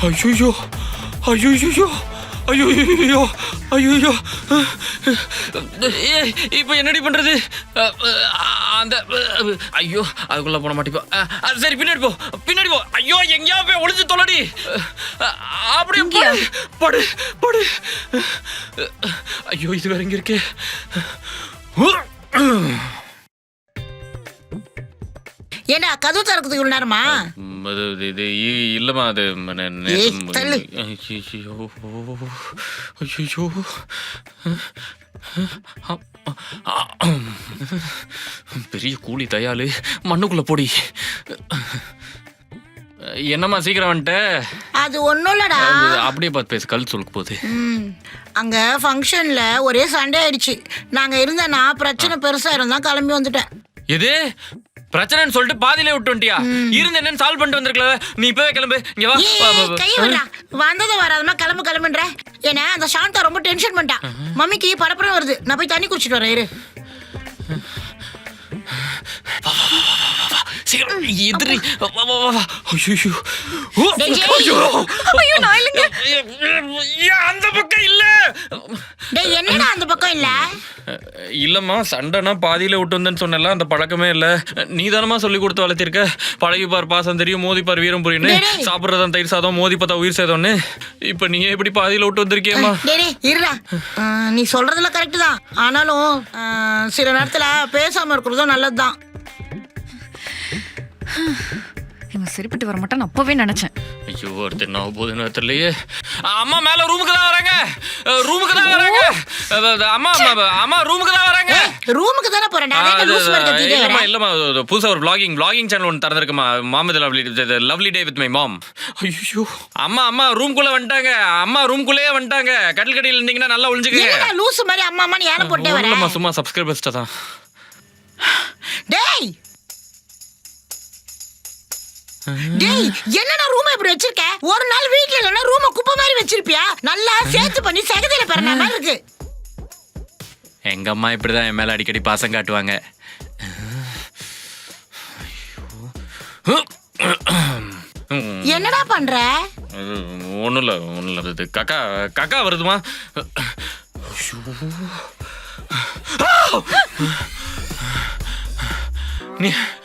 ஐயோ ஐயோ ஐயோ ஐயோ. இப்போ என்னடி பண்றது? அந்த ஐயோ அதுக்குள்ள போன மாட்டிப்போ. சரி பின்னாடி போ. ஐயோ எங்கேயா போய் ஒளிஞ்சு தொலைடி. அப்படியே படு. ஐயோ இது வேற எங்க இருக்கு? ஏண்டா கதவு திறக்கிறதுக்கு இவ்வளவு நேரமா? இது இல்லம்மா அது ஐயோ பெரிய கூலி தயாளு மண்ணுக்குள்ள போடி. என்னம்மா சீக்கிரம் வந்துட்ட? அது ஒண்ணும் இல்லடா. அப்படியே பார்த்து பேசு, கல் சொல்லுக்கு போகுது. அங்க ஃபங்க்ஷன்ல ஒரே சண்டை ஆயிடுச்சு. நாங்க இருந்தேன்னா பிரச்சனை பெருசா இருந்தா கிளம்பி வந்துட்டேன். எது பிரச்சனைன்னு சொல்லிட்டு பாதியிலே விட்டு வந்துட்டியா? இருந்து என்னன்னு சால்வ் பண்ணிட்டு வந்திருக்கல. நீ இப்பவே கிளம்பு. இங்க வா. கைய விடுறா. வந்தது வராதமா கிளம்புன்ற. ஏன்னா அந்த சாந்தா ரொம்ப டென்ஷன் பண்ணிட்டா. மம்மிக்கு படப்படம் வருது. நான் போய் தண்ணி குடிச்சிட்டு வரேன். இரு. சீக்கிரம் எதிரி. அந்த பக்கம் இல்ல. என்னடா அந்த பக்கம் இல்ல? இல்லம்மா சண்டைனா பாதியில விட்டு வந்தேன்னு சொன்னல. அந்த பழக்கமே இல்ல. நீ தானமா சொல்லி கொடுத்து வளர்த்திருக்க. பழகி பார் பாசம் தெரியும், மோதி பார் வீரம் புரியுன்னு. சாப்பிட்றதான் தயிர் சாதம், மோதி பார்த்தா உயிர் சேதம்னு. இப்ப நீ எப்படி பாதியில விட்டு வந்திருக்கியம்மா? இருடா. நீ சொல்றதுல கரெக்ட் தான். ஆனாலும் சில நேரத்துல பேசாம இருக்கிறதும் நல்லதுதான். இவன் சரிப்பட்டு வர மாட்டான்னு அப்பவே நினைச்சேன். ஐயோ ஒருத்தர் நான் போதுன்னு தெரியலையே. அம்மா மேல ரூமுக்கு தான் வராங்க. அம்மா ரூமுக்கு தான் வராங்க. ரூமுக்கு தானே போறேன்டா. இல்லம்மா புதுசா ஒரு vlogging சேனல் ஒன்று திறந்திருக்குமா. மாமது lovely day with my mom. ஐயோ அம்மா ரூம்குள்ள வந்துட்டாங்க. அம்மா ரூம்குள்ளேயே வந்துட்டாங்க. கட்டில் இருந்தீங்கன்னா நல்லா ஒளிஞ்சுக்கங்க. லூசு மாதிரி அம்மா நீ ஏன போட்டே வர. அம்மா சும்மா சப்ஸ்கிரைபர்ஸ்டா தான். டேய் என்னடா ரூம் இப்படி வச்சிருக்க? ஒரு நாள் வீட்ல இல்லனா ரூம குப்பை மாதிரி வச்சிருப்பியா? நல்லா சேர்த்து பண்ணி சகதியில பரண மாதிரி இருக்கு. எங்க அம்மா இப்படிதான் என் மேல அடிக்கடி பாசம் காட்டுவாங்க. என்னடா பண்ற? ஒண்ணும் இல்ல. காக்கா வருதுமா.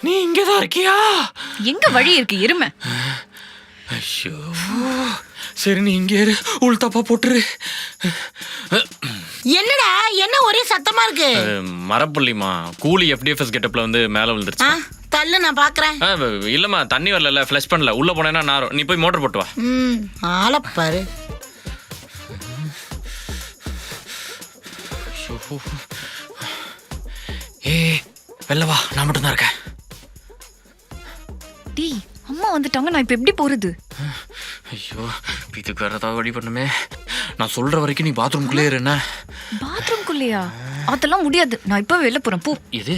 நீ இங்கதான் இருக்கியா? எங்க வழி இருக்கு எருமை? ஐயோ சரி நீ இங்கே இரு. உள்தாப்பா போட்டுரு. என்னடா என்ன ஒரே சத்தமா இருக்கு? மரப்புள்ளிமா கூலி FDFS கெட்டப்ல வந்து மேல விழுந்துருச்சு. தள்ளு நான் பாக்குறேன். இல்லம்மா தண்ணி வரல, ஃப்ளஷ் பண்ணல. உள்ள போனேன்னா நாரும். நீ போய் மோட்டர் போட்டு வா. ஆளப்பாரு. வெளில வா, நான் மட்டும் தான் இருக்கேன். டேய் அம்மா வந்துட்டாங்க. நான் இப்ப எப்படி போறது? ஐயோ இதுக்கு வேற ஏதாவது வழி பண்ணுமே. நான் சொல்ற வரைக்கும் நீ பாத்ரூம்குள்ளே இரு. என்ன பாத்ரூம்குள்ளேயா? அதெல்லாம் முடியாது. நான் இப்ப வெளில போறேன். போ. இது